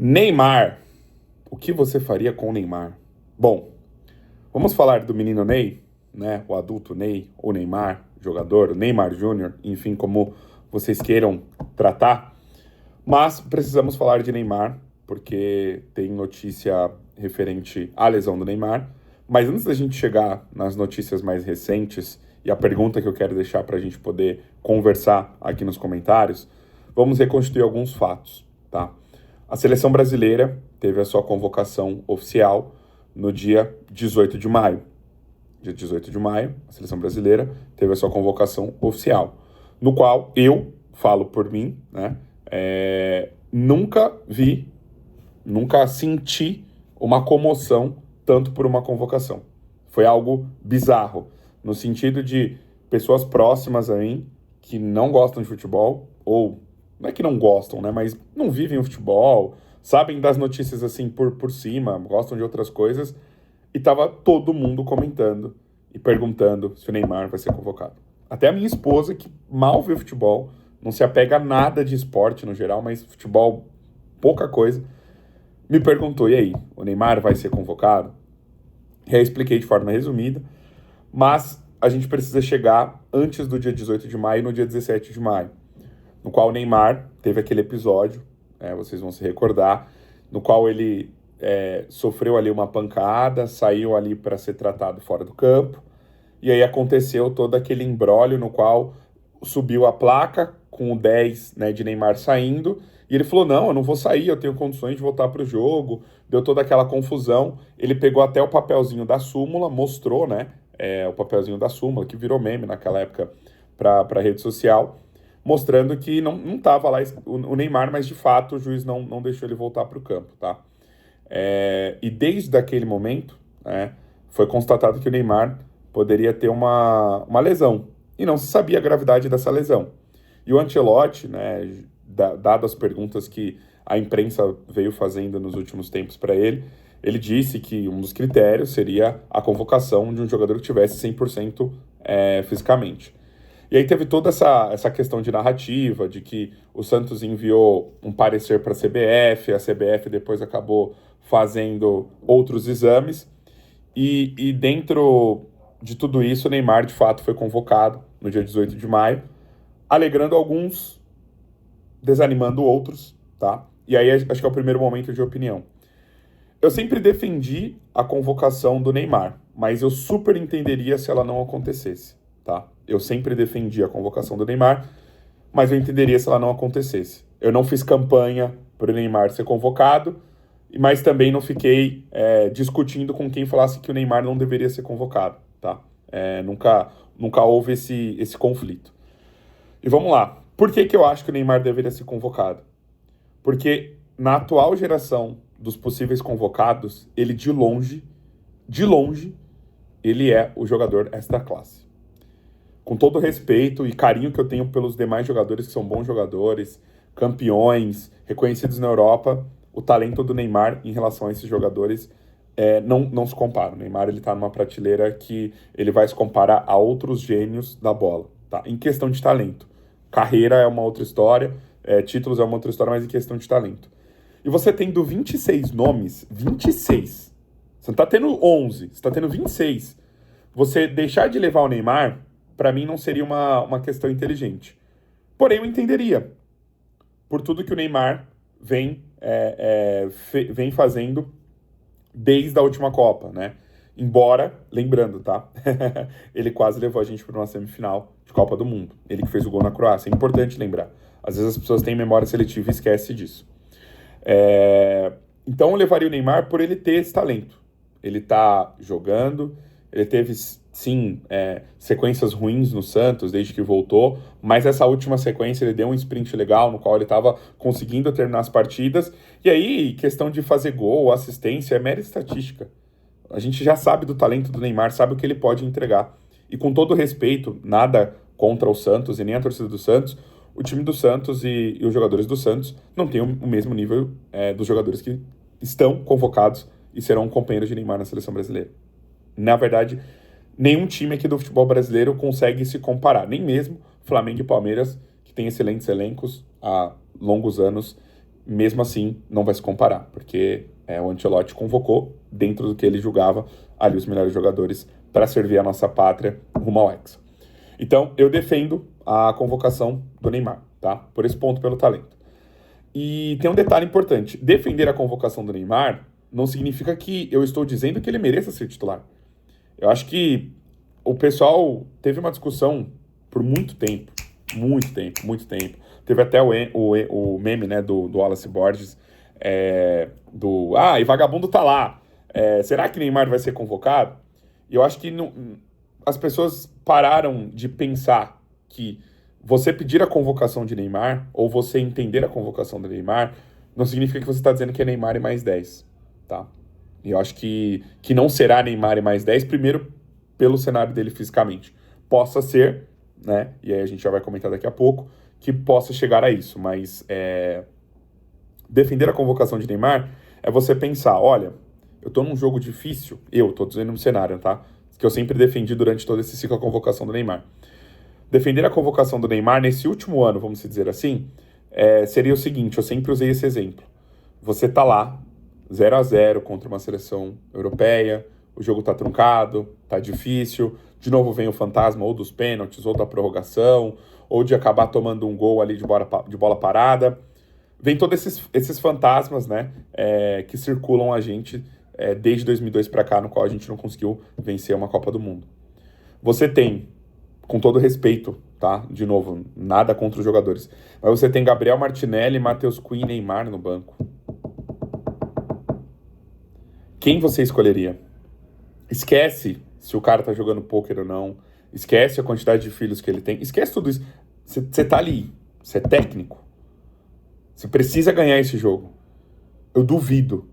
Neymar. O que você faria com o Neymar? Bom, vamos falar do menino Ney, né? O adulto Ney, ou Neymar, jogador, o Neymar Júnior, enfim, como vocês queiram tratar. Mas precisamos falar de Neymar, porque tem notícia referente à lesão do Neymar. Mas antes da gente chegar nas notícias mais recentes e a pergunta que eu quero deixar para a gente poder conversar aqui nos comentários, vamos reconstituir alguns fatos, tá? A seleção brasileira teve a sua convocação oficial no dia 18 de maio. Dia 18 de maio, a seleção brasileira teve a sua convocação oficial, no qual eu falo por mim, né? Nunca senti uma comoção tanto por uma convocação. Foi algo bizarro, no sentido de pessoas próximas a mim que não gostam de futebol, ou não é que não gostam, né, mas não vivem o futebol, sabem das notícias assim por cima, gostam de outras coisas, e tava todo mundo comentando e perguntando se o Neymar vai ser convocado. Até a minha esposa, que mal vê futebol, não se apega a nada de esporte no geral, mas futebol, pouca coisa, me perguntou, e aí, o Neymar vai ser convocado? E aí expliquei de forma resumida, mas a gente precisa chegar antes do dia 18 de maio, no dia 17 de maio, no qual o Neymar teve aquele episódio, vocês vão se recordar, no qual ele sofreu ali uma pancada, saiu ali para ser tratado fora do campo, e aí aconteceu todo aquele imbróglio no qual subiu a placa com o 10, né, de Neymar saindo, e ele falou, não, eu não vou sair, eu tenho condições de voltar para o jogo, deu toda aquela confusão, ele pegou até o papelzinho da súmula, mostrou, né, o papelzinho da súmula, que virou meme naquela época para a rede social, mostrando que não estava lá o Neymar, mas de fato o juiz não deixou ele voltar para o campo, tá? E desde aquele momento, né, foi constatado que o Neymar poderia ter uma lesão, e não se sabia a gravidade dessa lesão. E o Ancelotti, né, dado as perguntas que a imprensa veio fazendo nos últimos tempos para ele disse que um dos critérios seria a convocação de um jogador que tivesse 100% fisicamente. E aí teve toda essa questão de narrativa, de que o Santos enviou um parecer para a CBF depois acabou fazendo outros exames, e dentro de tudo isso, o Neymar de fato foi convocado no dia 18 de maio, alegrando alguns, desanimando outros, tá? E aí acho que é o primeiro momento de opinião. Eu sempre defendi a convocação do Neymar, mas eu super entenderia se ela não acontecesse, tá? Eu sempre defendi a convocação do Neymar, mas eu entenderia se ela não acontecesse. Eu não fiz campanha para o Neymar ser convocado, mas também não fiquei discutindo com quem falasse que o Neymar não deveria ser convocado, tá? Nunca houve esse conflito. E vamos lá. Por que eu acho que o Neymar deveria ser convocado? Porque na atual geração dos possíveis convocados, ele de longe, ele é o jogador esta classe. Com todo o respeito e carinho que eu tenho pelos demais jogadores que são bons jogadores, campeões, reconhecidos na Europa, o talento do Neymar em relação a esses jogadores não se compara. O Neymar está numa prateleira que ele vai se comparar a outros gênios da bola, tá? Em questão de talento. Carreira é uma outra história, títulos é uma outra história, mas em questão de talento. E você tendo 26 nomes, 26, você não está tendo 11, você está tendo 26. Você deixar de levar o Neymar, para mim, não seria uma questão inteligente. Porém, eu entenderia, por tudo que o Neymar vem fazendo desde a última Copa, né? Embora, lembrando, tá? Ele quase levou a gente para uma semifinal de Copa do Mundo. Ele que fez o gol na Croácia. É importante lembrar. Às vezes as pessoas têm memória seletiva e esquecem disso. Então eu levaria o Neymar por ele ter esse talento. Ele tá jogando, ele teve, sim, sequências ruins no Santos desde que voltou, mas essa última sequência ele deu um sprint legal, no qual ele estava conseguindo terminar as partidas, e aí, questão de fazer gol, assistência, é mera estatística. A gente já sabe do talento do Neymar, sabe o que ele pode entregar. E com todo respeito, nada contra o Santos e nem a torcida do Santos, o time do Santos e os jogadores do Santos não têm o mesmo nível dos jogadores que estão convocados e serão companheiros de Neymar na seleção brasileira. Na verdade, nenhum time aqui do futebol brasileiro consegue se comparar, nem mesmo Flamengo e Palmeiras, que têm excelentes elencos há longos anos mesmo assim não vai se comparar, porque o Ancelotti convocou, dentro do que ele julgava, ali os melhores jogadores para servir a nossa pátria rumo ao Hexa. Então, eu defendo a convocação do Neymar, tá? Por esse ponto, pelo talento. E tem um detalhe importante. Defender a convocação do Neymar não significa que eu estou dizendo que ele mereça ser titular. Eu acho que o pessoal teve uma discussão por muito tempo. Muito tempo, muito tempo. Teve até o meme, né, do Wallace Borges, e vagabundo tá lá. Será que Neymar vai ser convocado? E eu acho que as pessoas pararam de pensar que você pedir a convocação de Neymar, ou você entender a convocação do Neymar, não significa que você está dizendo que é Neymar e mais 10, tá? E eu acho que não será Neymar e mais 10, primeiro, pelo cenário dele fisicamente. Possa ser, né? E aí a gente já vai comentar daqui a pouco, que possa chegar a isso, mas defender a convocação de Neymar é você pensar, olha, eu tô num jogo difícil, eu tô dizendo um cenário, tá? Que eu sempre defendi durante todo esse ciclo a convocação do Neymar. Defender a convocação do Neymar nesse último ano, vamos dizer assim, seria o seguinte, eu sempre usei esse exemplo. Você tá lá, 0-0 contra uma seleção europeia, o jogo tá truncado, tá difícil, de novo vem o fantasma ou dos pênaltis, ou da prorrogação, ou de acabar tomando um gol ali de bola parada. Vem todos esses fantasmas, né, que circulam a gente desde 2002 para cá, no qual a gente não conseguiu vencer uma Copa do Mundo. Você tem, com todo respeito, tá? De novo, nada contra os jogadores, mas você tem Gabriel Martinelli, Matheus Cunha e Neymar no banco. Quem você escolheria? Esquece se o cara tá jogando pôquer ou não, esquece a quantidade de filhos que ele tem, esquece tudo isso. Você tá ali, você é técnico, você precisa ganhar esse jogo. Eu duvido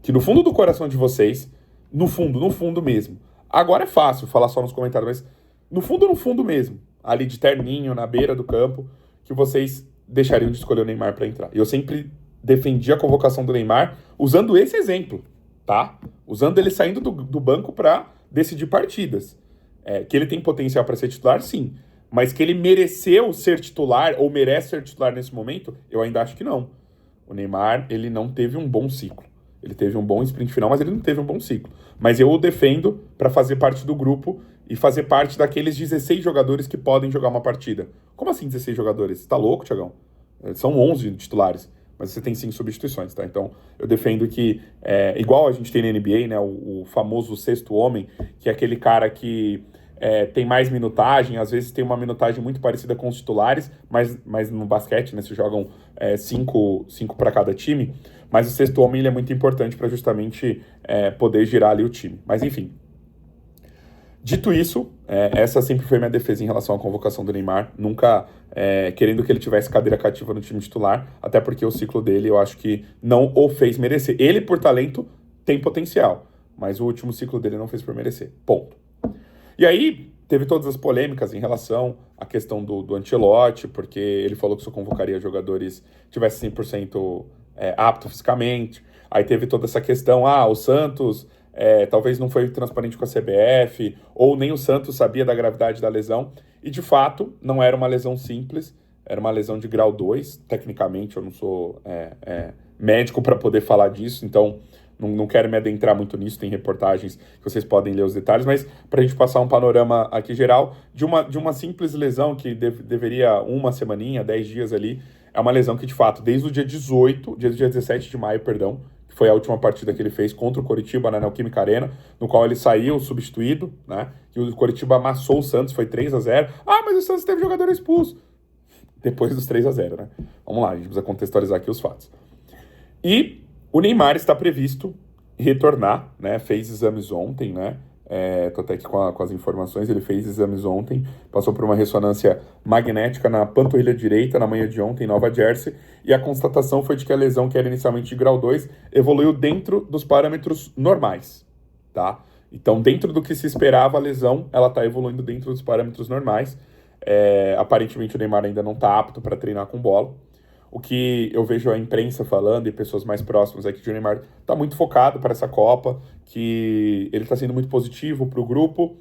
que no fundo do coração de vocês, no fundo mesmo, agora é fácil falar só nos comentários, mas no fundo mesmo, ali de terninho, na beira do campo, que vocês deixariam de escolher o Neymar para entrar. Eu sempre defendi a convocação do Neymar usando esse exemplo, tá? Usando ele saindo do banco para decidir partidas. Que ele tem potencial para ser titular, sim. Mas que ele mereceu ser titular ou merece ser titular nesse momento, eu ainda acho que não. O Neymar, ele não teve um bom ciclo. Ele teve um bom sprint final, mas ele não teve um bom ciclo. Mas eu o defendo para fazer parte do grupo e fazer parte daqueles 16 jogadores que podem jogar uma partida. Como assim 16 jogadores? Tá louco, Thiagão? São 11 titulares, mas você tem 5 substituições, tá? Então, eu defendo que, igual a gente tem na NBA, né, o famoso sexto homem, que é aquele cara que tem mais minutagem, às vezes tem uma minutagem muito parecida com os titulares, mas no basquete, né, se jogam 5 para cada time, mas o sexto homem ele é muito importante para justamente poder girar ali o time. Mas enfim, dito isso, essa sempre foi minha defesa em relação à convocação do Neymar, nunca querendo que ele tivesse cadeira cativa no time titular, até porque o ciclo dele eu acho que não o fez merecer. Ele, por talento, tem potencial, mas o último ciclo dele não fez por merecer. Ponto. E aí, teve todas as polêmicas em relação à questão do Ancelotti, porque ele falou que só convocaria jogadores que tivessem 100% apto fisicamente. Aí teve toda essa questão, o Santos talvez não foi transparente com a CBF, ou nem o Santos sabia da gravidade da lesão. E, de fato, não era uma lesão simples, era uma lesão de grau 2. Tecnicamente, eu não sou médico para poder falar disso, então não quero me adentrar muito nisso, tem reportagens que vocês podem ler os detalhes, mas para a gente passar um panorama aqui geral de uma simples lesão que deveria uma semaninha, 10 dias ali, é uma lesão que, de fato, desde o dia 17 de maio, perdão, que foi a última partida que ele fez contra o Coritiba na Neoquímica Arena, no qual ele saiu substituído, né, e o Coritiba amassou o Santos, foi 3-0. Mas o Santos teve jogador expulso. Depois dos 3-0, né? Vamos lá, a gente precisa contextualizar aqui os fatos. E o Neymar está previsto retornar, né? Fez exames ontem, né? Tô até aqui com as informações, ele fez exames ontem, passou por uma ressonância magnética na panturrilha direita na manhã de ontem em Nova Jersey, e a constatação foi de que a lesão, que era inicialmente de grau 2, evoluiu dentro dos parâmetros normais, tá? Então, dentro do que se esperava, a lesão, ela tá evoluindo dentro dos parâmetros normais. Aparentemente, o Neymar ainda não tá apto para treinar com bola. O que eu vejo a imprensa falando e pessoas mais próximas é que o Neymar está muito focado para essa Copa, que ele está sendo muito positivo para o grupo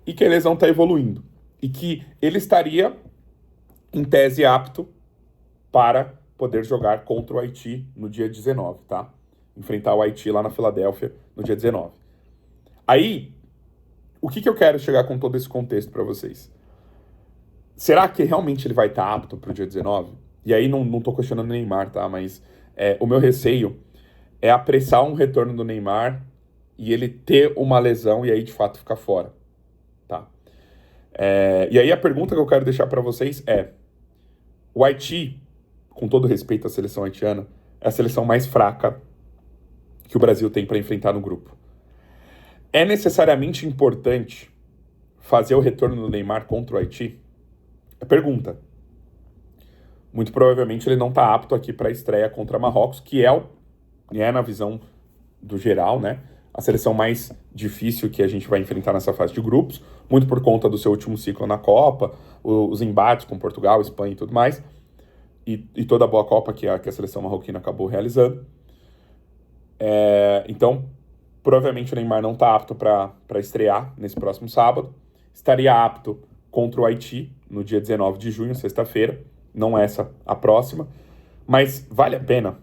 e que a lesão está evoluindo. E que ele estaria, em tese, apto para poder jogar contra o Haiti no dia 19, tá? Enfrentar o Haiti lá na Filadélfia no dia 19. Aí, o que eu quero chegar com todo esse contexto para vocês? Será que realmente ele vai estar apto para o dia 19? E aí não tô questionando o Neymar, tá? Mas o meu receio é apressar um retorno do Neymar e ele ter uma lesão e aí de fato ficar fora, tá? E aí a pergunta que eu quero deixar para vocês é: o Haiti, com todo respeito à seleção haitiana, é a seleção mais fraca que o Brasil tem para enfrentar no grupo. É necessariamente importante fazer o retorno do Neymar contra o Haiti? É pergunta. Muito provavelmente ele não está apto aqui para a estreia contra Marrocos, que é, na visão do geral, né, a seleção mais difícil que a gente vai enfrentar nessa fase de grupos, muito por conta do seu último ciclo na Copa, os embates com Portugal, Espanha e tudo mais, e toda a boa Copa que a seleção marroquina acabou realizando. Então, provavelmente o Neymar não está apto para estrear nesse próximo sábado. Estaria apto contra o Haiti no dia 19 de junho, sexta-feira. Não essa, a próxima. Mas vale a pena.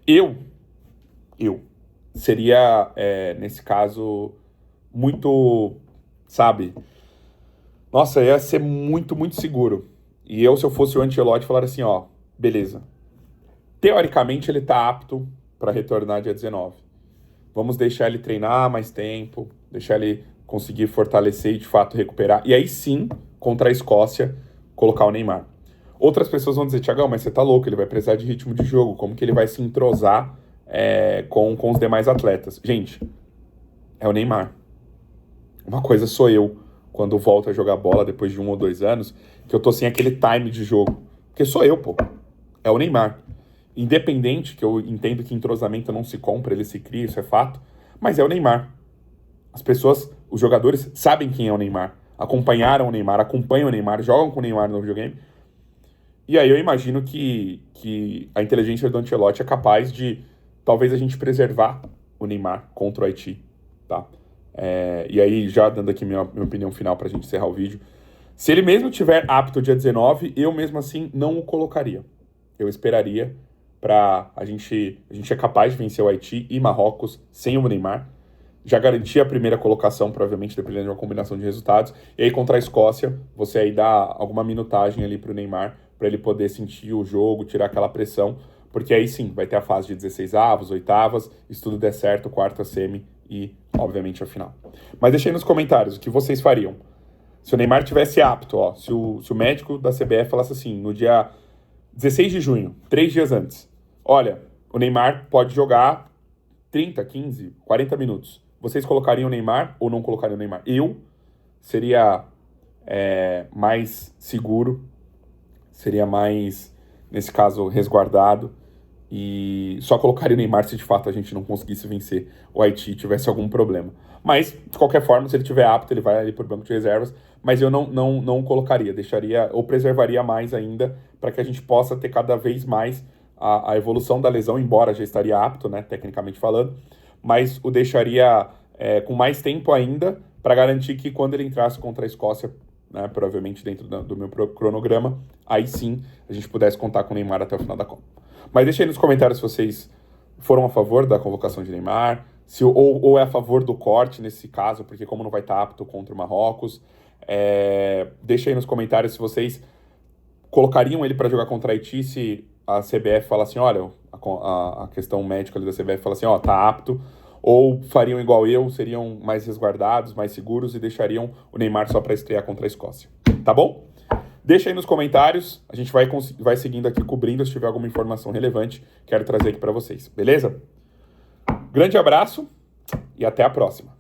Eu seria, nesse caso, muito, sabe? Nossa, ia ser muito, muito seguro. E se eu fosse o Ancelotti, falar assim, ó, beleza. Teoricamente, ele está apto para retornar dia 19. Vamos deixar ele treinar mais tempo, deixar ele conseguir fortalecer e, de fato, recuperar. E aí, sim, contra a Escócia, colocar o Neymar. Outras pessoas vão dizer, Thiagão, mas você tá louco, ele vai precisar de ritmo de jogo, como que ele vai se entrosar com os demais atletas? Gente, é o Neymar. Uma coisa sou eu, quando volto a jogar bola depois de 1 ou 2 anos, que eu tô sem aquele time de jogo. Porque sou eu, pô. É o Neymar. Independente, que eu entendo que entrosamento não se compra, ele se cria, isso é fato, mas é o Neymar. As pessoas, os jogadores, sabem quem é o Neymar, acompanharam o Neymar, acompanham o Neymar, jogam com o Neymar no videogame. E aí eu imagino que a inteligência do Ancelotti é capaz de, talvez, a gente preservar o Neymar contra o Haiti, tá? E aí, já dando aqui minha opinião final pra gente encerrar o vídeo, se ele mesmo tiver apto dia 19, eu mesmo assim não o colocaria. Eu esperaria a gente é capaz de vencer o Haiti e Marrocos sem o Neymar, já garantir a primeira colocação, provavelmente, dependendo de uma combinação de resultados, e aí contra a Escócia, você aí dá alguma minutagem ali pro Neymar, para ele poder sentir o jogo, tirar aquela pressão, porque aí sim, vai ter a fase de 16avos, oitavas, se tudo der certo, quarta, semi e, obviamente, a final. Mas deixa aí nos comentários o que vocês fariam. Se o Neymar tivesse apto, ó, se o médico da CBF falasse assim, no dia 16 de junho, 3 dias antes, olha, o Neymar pode jogar 30, 15, 40 minutos. Vocês colocariam o Neymar ou não colocariam o Neymar? Eu seria mais seguro, seria mais, nesse caso, resguardado, e só colocaria o Neymar se de fato a gente não conseguisse vencer o Haiti e tivesse algum problema. Mas, de qualquer forma, se ele estiver apto, ele vai ali para o banco de reservas, mas eu não colocaria, deixaria ou preservaria mais ainda para que a gente possa ter cada vez mais a evolução da lesão, embora já estaria apto, né, tecnicamente falando, mas o deixaria com mais tempo ainda para garantir que quando ele entrasse contra a Escócia, né, provavelmente dentro do meu cronograma, aí sim a gente pudesse contar com o Neymar até o final da Copa. Mas deixa aí nos comentários se vocês foram a favor da convocação de Neymar, ou é a favor do corte nesse caso, porque como não vai estar apto contra o Marrocos. Deixa aí nos comentários se vocês colocariam ele para jogar contra a Haiti se a CBF fala assim, olha, a questão médica ali da CBF fala assim, ó, tá apto, ou fariam igual eu, seriam mais resguardados, mais seguros e deixariam o Neymar só para estrear contra a Escócia. Tá bom? Deixa aí nos comentários, a gente vai seguindo aqui, cobrindo, se tiver alguma informação relevante, quero trazer aqui para vocês, beleza? Grande abraço e até a próxima.